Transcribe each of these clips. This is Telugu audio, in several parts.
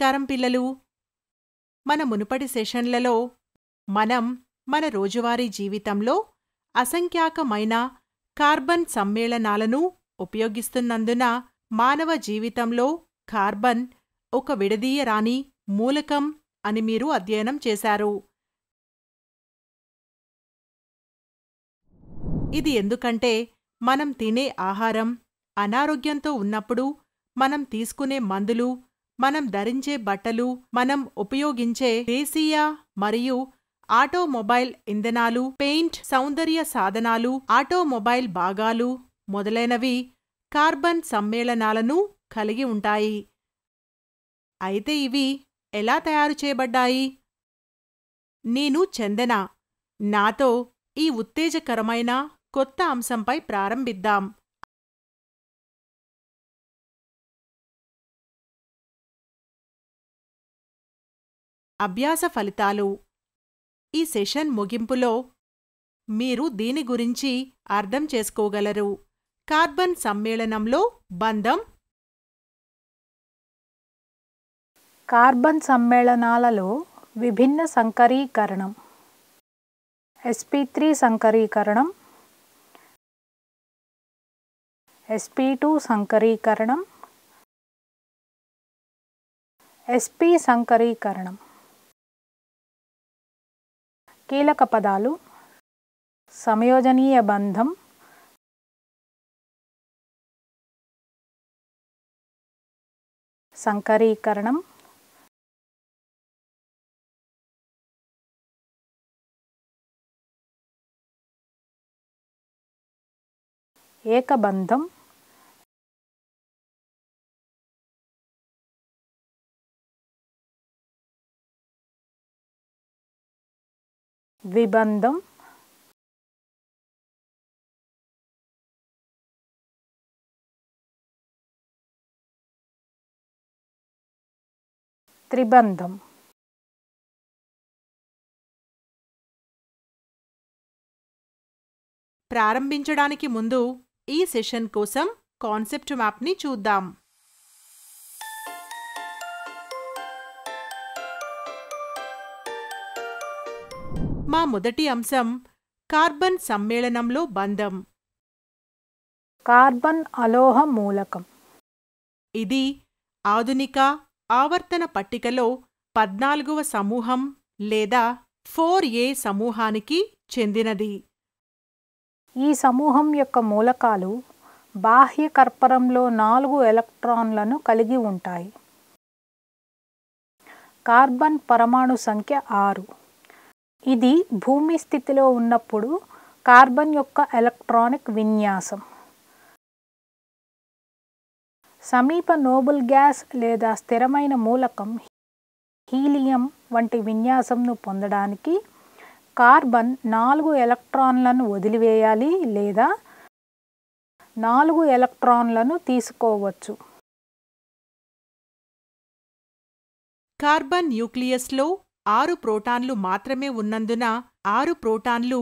నమస్కారం పిల్లలు. మన మునుపటి సెషన్లలో మనం మన రోజువారీ జీవితంలో అసంఖ్యాకమైన కార్బన్ సమ్మేళనాలను ఉపయోగిస్తున్నందున మానవ జీవితంలో కార్బన్ ఒక విడదీయరాని మూలకం అని మీరు అధ్యయనం చేశారు. ఇది ఎందుకంటే మనం తినే ఆహారం, అనారోగ్యంతో ఉన్నప్పుడు మనం తీసుకునే మందులు, మనం ధరించే బట్టలు, మనం ఉపయోగించే దేశీయ మరియు ఆటోమొబైల్ ఇంధనాలు, పెయింట్, సౌందర్య సాధనాలు, ఆటోమొబైల్ భాగాలు మొదలైనవి కార్బన్ సమ్మేళనాలను కలిగి ఉంటాయి. అయితే ఇవి ఎలా తయారు చేయబడ్డాయి? నేను చందన. నాతో ఈ ఉత్తేజకరమైన కొత్త అంశంపై ప్రారంభిద్దాం. అభ్యాస ఫలితాలు. ఈ సెషన్ ముగింపులో మీరు దీని గురించి అర్థం చేసుకోగలరు. కార్బన్ సమ్మేళనంలో బంధం. కార్బన్ సమ్మేళనాలలో విభిన్న సంకరీకరణం, sp3 సంకరీకరణం, sp2 సంకరీకరణం, sp సంకరీకరణం. కీలక పదాలు: సంయోజనీయ బంధం, సంకరీకరణం, ఏకబంధం, ద్విబంధం, త్రిబంధం. ప్రారంభించడానికి ముందు ఈ సెషన్ కోసం కాన్సెప్ట్ మ్యాప్ని చూద్దాం. మా మొదటి అంశం కార్బన్ సమ్మేళనంలో బంధం. కార్బన్ అలోహ మూలకం. ఇది ఆధునిక ఆవర్తన పట్టికలో 14వ సమూహం లేదా 4A సమూహానికి చెందినది. ఈ సమూహం యొక్క మూలకాలు బాహ్య కర్పరంలో 4 ఎలక్ట్రాన్లను కలిగి ఉంటాయి. కార్బన్ పరమాణు సంఖ్య 6. ఇది భూమి స్థితిలో ఉన్నప్పుడు కార్బన్ యొక్క ఎలక్ట్రానిక్ విన్యాసం. సమీప నోబుల్ గ్యాస్ లేదా స్థిరమైన మూలకం హీలియం వంటి విన్యాసంను పొందడానికి కార్బన్ 4 ఎలక్ట్రాన్లను వదిలివేయాలి లేదా 4 ఎలక్ట్రాన్లను తీసుకోవచ్చు. కార్బన్ న్యూక్లియస్లో 6 ప్రోటాన్లు మాత్రమే ఉన్నందున 6 ప్రోటాన్లు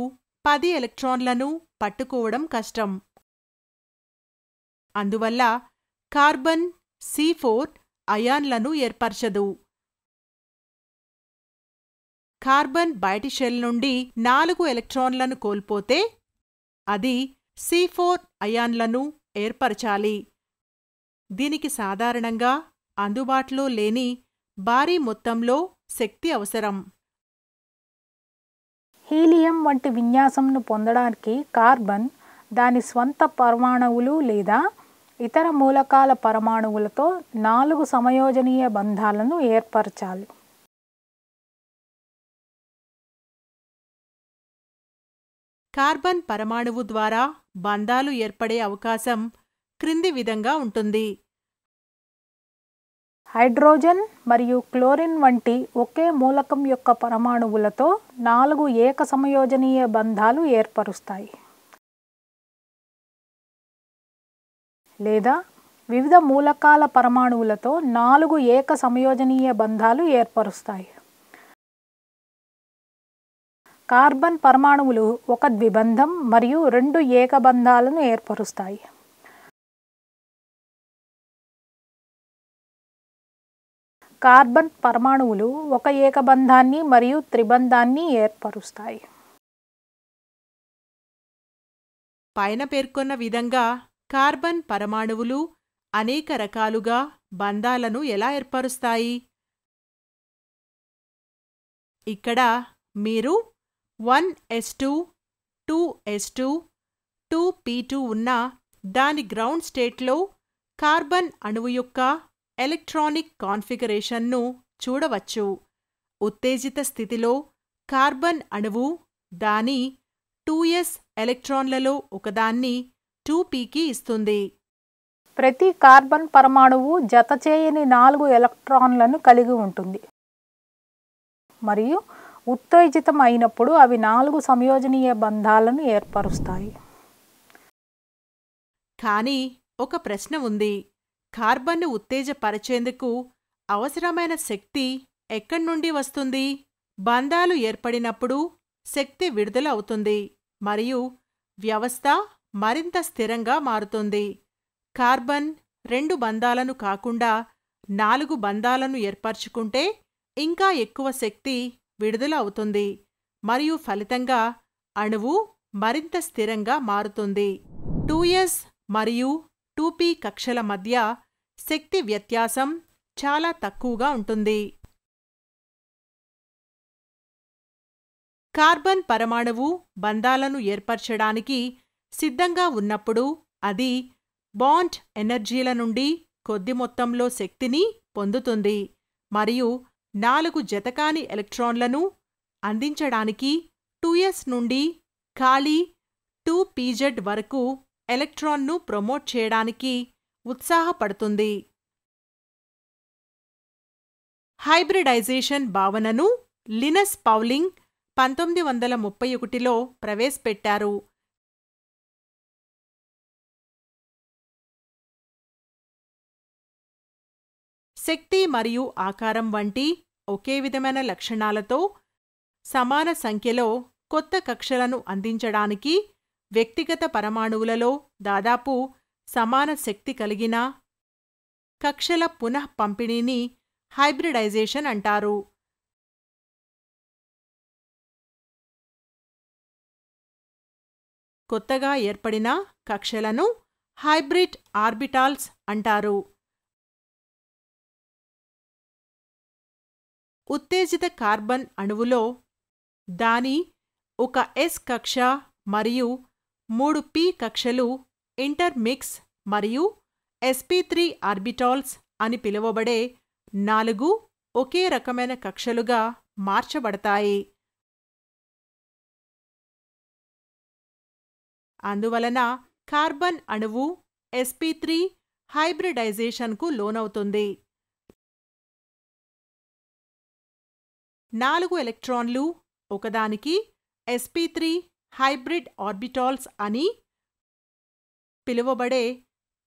10 ఎలక్ట్రాన్లను పట్టుకోవడం కష్టం. అందువల్ల కార్బన్ C4 అయాన్లను ఏర్పరచదు. కార్బన్ బయటి షెల్ నుండి 4 ఎలక్ట్రాన్లను కోల్పోతే అది C4 అయాన్లను ఏర్పరచాలి. దీనికి సాధారణంగా అందుబాటులో లేని భారీ మొత్తంలో శక్తి అవసరం. హీలియం వంటి విన్యాసంను పొందడానికి కార్బన్ దాని స్వంత పరమాణువులు లేదా ఇతర మూలకాల పరమాణువులతో 4 సమయోజనీయ బంధాలను ఏర్పరచాలి. కార్బన్ పరమాణువు ద్వారా బంధాలు ఏర్పడే అవకాశం క్రింది విధంగా ఉంటుంది. హైడ్రోజన్ మరియు క్లోరిన్ వంటి ఒకే మూలకం యొక్క పరమాణువులతో 4 ఏక సమయోజనీయ బంధాలు ఏర్పరుస్తాయి. లేదా వివిధ మూలకాల పరమాణువులతో 4 ఏక సమయోజనీయ బంధాలు ఏర్పరుస్తాయి. కార్బన్ పరమాణువులు ఒక ద్విబంధం మరియు 2 ఏకబంధాలను ఏర్పరుస్తాయి. కార్బన్ పరమాణువులు ఒక ఏకబంధాన్ని మరియు త్రిబంధాన్ని ఏర్పరుస్తాయి. పైన పేర్కొన్న విధంగా కార్బన్ పరమాణువులు అనేక రకాలుగా బంధాలను ఎలా ఏర్పరుస్తాయి? ఇక్కడ మీరు 1s2, 2s2, 2p2 ఉన్న దాని గ్రౌండ్ స్టేట్లో కార్బన్ అణువు యొక్క ఎలక్ట్రానిక్ కాన్ఫిగరేషన్ను చూడవచ్చు. ఉత్తేజిత స్థితిలో కార్బన్ అణువు దాని 2s ఎలక్ట్రాన్లలో ఒకదాన్ని 2pకి ఇస్తుంది. ప్రతి కార్బన్ పరమాణువు జతచేయని 4 ఎలక్ట్రాన్లను కలిగి ఉంటుంది మరియు ఉత్తేజితం అయినప్పుడు అవి 4 సంయోజనీయ బంధాలను ఏర్పరుస్తాయి. కానీ ఒక ప్రశ్న ఉంది. కార్బన్ను ఉత్తేజపరచేందుకు అవసరమైన శక్తి ఎక్కడి నుండి వస్తుంది? బంధాలు ఏర్పడినప్పుడు శక్తి విడుదల అవుతుంది మరియు వ్యవస్థ మరింత స్థిరంగా మారుతుంది. కార్బన్ 2 బంధాలను కాకుండా 4 బంధాలను ఏర్పరచుకుంటే ఇంకా ఎక్కువ శక్తి విడుదల అవుతుంది మరియు ఫలితంగా అణువు మరింత స్థిరంగా మారుతుంది. 2s మరియు 2p కక్షల మధ్య శక్తి వ్యత్యాసం చాలా తక్కువగా ఉంటుంది. కార్బన్ పరమాణువు బంధాలను ఏర్పరచడానికి సిద్ధంగా ఉన్నప్పుడు అది బాండ్ ఎనర్జీల నుండి కొద్ది మొత్తంలో శక్తిని పొందుతుంది మరియు 4 జతకాని ఎలక్ట్రాన్లను అందించడానికి 2s నుండి ఖాళీ 2pz వరకు ఎలక్ట్రాన్ను ప్రమోట్ చేయడానికి ఉత్సాహపడుతుంది. హైబ్రిడైజేషన్ భావనను లినస్ పౌలింగ్ 1931లో ప్రవేశపెట్టారు. శక్తి మరియు ఆకారం వంటి ఒకే విధమైన లక్షణాలతో సమాన సంఖ్యలో కొత్త కక్షలను అందించడానికి వ్యక్తిగత పరమాణువులలో దాదాపు సమాన శక్తి కలిగిన కక్షల పునః పంపిణీని హైబ్రిడైజేషన్ అంటారు. కొత్తగా ఏర్పడిన కక్షలను హైబ్రిడ్ ఆర్బిటాల్స్ అంటారు. ఉత్తేజిత కార్బన్ అణువులో దాని ఒక s కక్ష మరియు 3 p కక్షలు ఇంటర్మిక్స్ మరియు sp3 ఆర్బిటాల్స్ అని పిలువబడే 4 ఒకే రకమైన కక్షలుగా మార్చబడతాయి. అందువలన కార్బన్ అణువు sp3 హైబ్రిడైజేషన్కు లోనవుతుంది. 4 ఎలక్ట్రాన్లు ఒకదానికి sp3 హైబ్రిడ్ ఆర్బిటాల్స్ అని పిలువబడే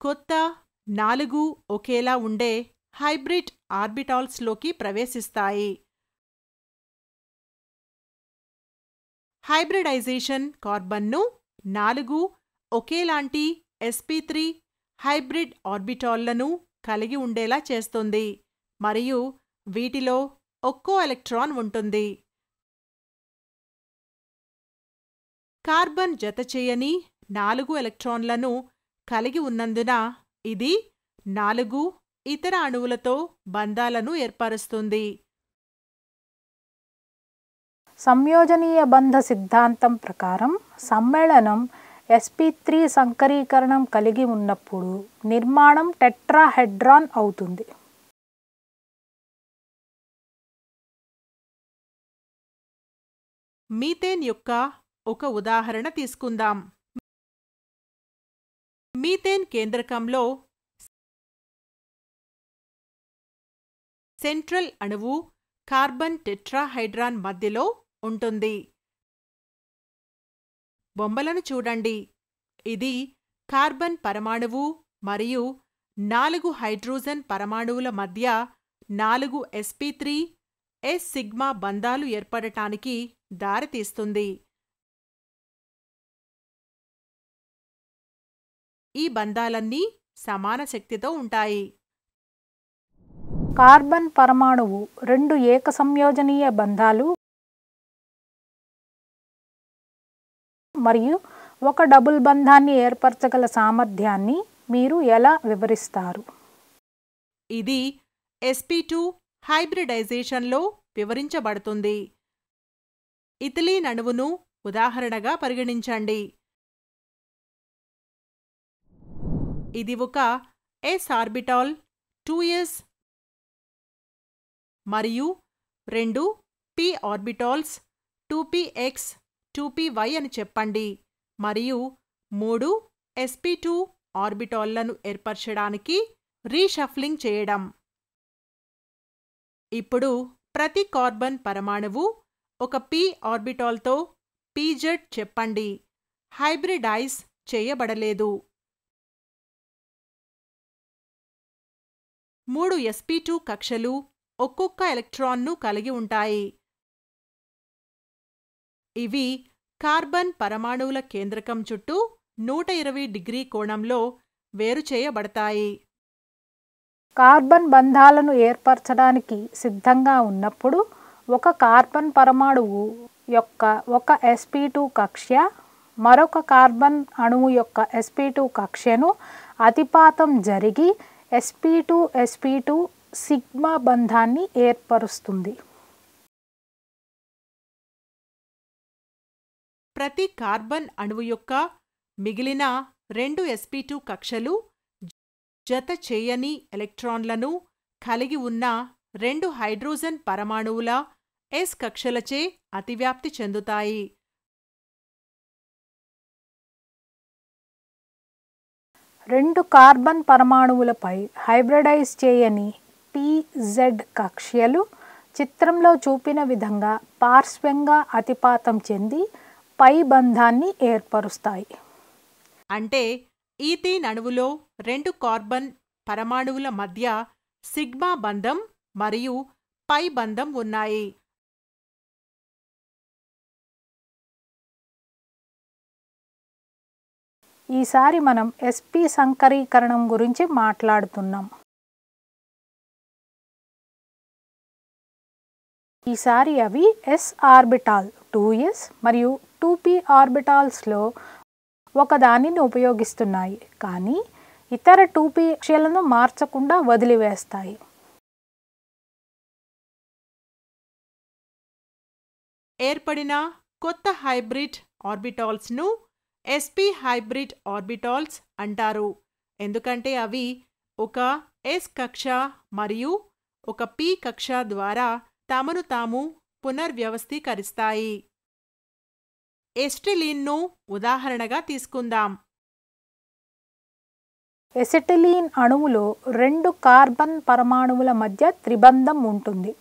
కొత్త 4 ఒకేలా ఉండే హైబ్రిడ్ ఆర్బిటాల్స్లోకి ప్రవేశిస్తాయి. హైబ్రిడైజేషన్ కార్బన్ను 4 ఒకేలాంటి sp3 హైబ్రిడ్ ఆర్బిటాల్లను కలిగి ఉండేలా చేస్తుంది మరియు వీటిలో ఒక్కో ఎలక్ట్రాన్ ఉంటుంది. కార్బన్ జతచేయని 4 ఎలక్ట్రాన్లను కలిగి ఉన్నందున ఇది 4 ఇతర అణువులతో బంధాలను ఏర్పరుస్తుంది. సంయోజనీయ బంధ సిద్ధాంతం ప్రకారం సమ్మేళనం sp3 సంకరీకరణం కలిగి ఉన్నప్పుడు నిర్మాణం టెట్రాహెడ్రాన్ అవుతుంది. మీథేన్ యొక్క ఒక ఉదాహరణ తీసుకుందాం. మీథేన్ కేంద్రకంలో సెంట్రల్ అణువు కార్బన్ టెట్రాహైడ్రాన్ మధ్యలో ఉంటుంది. బొమ్మలను చూడండి. ఇది కార్బన్ పరమాణువు మరియు 4 హైడ్రోజన్ పరమాణువుల మధ్య 4 sp3 s సిగ్మా బంధాలు ఏర్పడటానికి దారితీస్తుంది. ఈ బంధాలన్నీ సమాన శక్తితో ఉంటాయి. కార్బన్ పరమాణువు 2 ఏకసంయోజనీయ బంధాలు మరియు ఒక డబుల్ బంధాన్ని ఏర్పరచగల సామర్థ్యాన్ని మీరు ఎలా వివరిస్తారు? ఇది sp2 హైబ్రిడైజేషన్లో వివరించబడుతుంది. ఇథిలీన్ అణువును ఉదాహరణగా పరిగణించండి. ఇది ఒక s ఆర్బిటాల్ 2s మరియు 2 p ఆర్బిటాల్స్ 2px 2py అని చెప్పండి మరియు 3 sp2 ఆర్బిటాల్లను ఏర్పరచడానికి రీషఫ్లింగ్ చేయడం. ఇప్పుడు ప్రతి కార్బన్ పరమాణువు ఒక p ఆర్బిటాల్తో pz చెప్పండి హైబ్రిడైజ్ చేయబడలేదు. 3 sp2 కక్షలు ఒక్కొక్క ఎలక్ట్రాన్ను కలిగి ఉంటాయి. ఇవి కార్బన్ పరమాణువుల కేంద్రకం చుట్టూ 120 డిగ్రీ కోణంలో వేరుచేయబడతాయి. కార్బన్ బంధాలను ఏర్పరచడానికి సిద్ధంగా ఉన్నప్పుడు ఒక కార్బన్ పరమాణువు యొక్క ఒక sp2 కక్ష మరొక కార్బన్ అణువు యొక్క sp2 కక్షను అతిపాతం జరిగి sp2 సిగ్మా బంధాన్ని ఏర్పరుస్తుంది. ప్రతి కార్బన్ అణువు యొక్క మిగిలిన 2 sp2 కక్షలు జత చేయని ఎలక్ట్రాన్లను కలిగి ఉన్న 2 హైడ్రోజన్ పరమాణువుల s కక్షలచే అతివ్యాప్తి చెందుతాయి. రెండు కార్బన్ పరమాణువులపై హైబ్రిడైజ్ చేయని pz కక్ష్యలు చిత్రంలో చూపిన విధంగా పార్శ్వంగా అతిపాతం చెంది పై బంధాన్ని ఏర్పరుస్తాయి. అంటే ఈథేన్ అణువులో 2 కార్బన్ పరమాణువుల మధ్య సిగ్మా బంధం మరియు పై బంధం ఉన్నాయి. ఈసారి మనం sp సంకరీకరణం గురించి మాట్లాడుతున్నాం. ఈసారి అవి s ఆర్బిటాల్ 2s మరియు 2p ఆర్బిటాల్స్లో ఒకదానిని ఉపయోగిస్తున్నాయి కానీ ఇతర 2p కక్షలను మార్చకుండా వదిలివేస్తాయి. ఏర్పడిన కొత్త హైబ్రిడ్ ఆర్బిటాల్స్ను sp హైబ్రిడ్ ఆర్బిటాల్స్ అంటారు ఎందుకంటే అవి ఒక s కక్ష మరియు ఒక p కక్ష ద్వారా తమను తాము పునర్వ్యవస్థీకరిస్తాయి. ఎస్టిలీన్ను ఉదాహరణగా తీసుకుందాం. ఎసిటిలీన్ అణువులో 2 కార్బన్ పరమాణువుల మధ్య త్రిబంధం ఉంటుంది.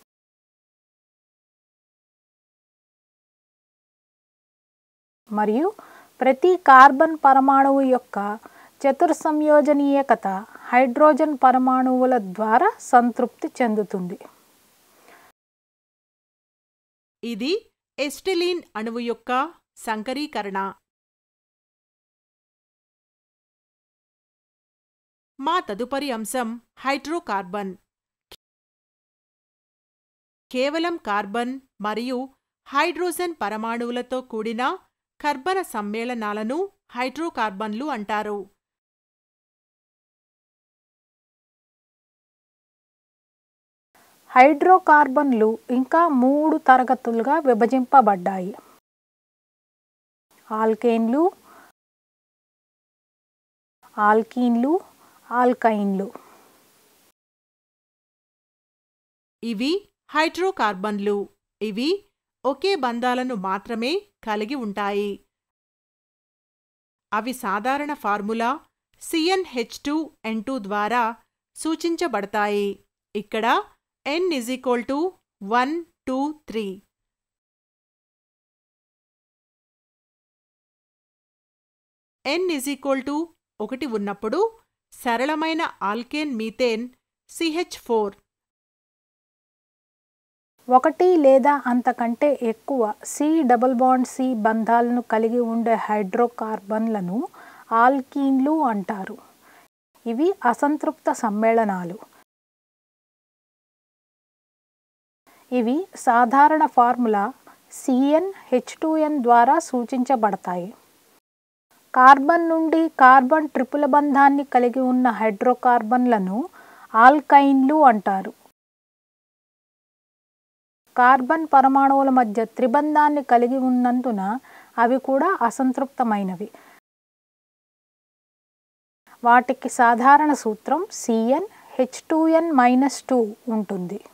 మరియు ప్రతి కార్బన్ పరమాణువు యొక్క చతుర్సంయోజనీయకత హైడ్రోజన్ పరమాణువుల ద్వారా సంతృప్తి చెందుతుంది. ఇది ఎస్టిలీన్ అణువు యొక్క సంకరీకరణ. మా తదుపరి అంశం హైడ్రోకార్బన్. కేవలం కార్బన్ మరియు హైడ్రోజన్ పరమాణువులతో కూడిన కర్బన సమ్మేళనాలను హైడ్రోకార్బన్లు అంటారు. హైడ్రోకార్బన్లు ఇంకా 3 తరగతులుగా విభజింపబడ్డాయి. ఆల్కేన్లు, ఆల్కీన్లు, ఆల్కైన్లు. ఇవి హైడ్రోకార్బన్లు. ఇవి ఒకే బంధాలను మాత్రమే కలిగి ఉంటాయి. అవి సాధారణ ఫార్ములా CnH2n2 ద్వారా సూచించబడతాయి. ఇక్కడ n = 1, 2, 3. n = 1 ఉన్నప్పుడు సరళమైన ఆల్కేన్ మీథేన్ CH4 1 లేదా అంతకంటే ఎక్కువ C బంధాలను కలిగి ఉండే హైడ్రోకార్బన్లను ఆల్కీన్లు అంటారు. ఇవి అసంతృప్త సమ్మేళనాలు. ఇవి సాధారణ ఫార్ములా CnH2n ద్వారా సూచించబడతాయి. కార్బన్ నుండి కార్బన్ ట్రిపుల్ బంధాన్ని కలిగి ఉన్న హైడ్రోకార్బన్లను ఆల్కైన్లు అంటారు. కార్బన్ పరమాణువుల మధ్య త్రిబంధాన్ని కలిగి ఉన్నందున అవి కూడా అసంతృప్తమైనవి. వాటికి సాధారణ సూత్రం CnH2n-2 ఉంటుంది.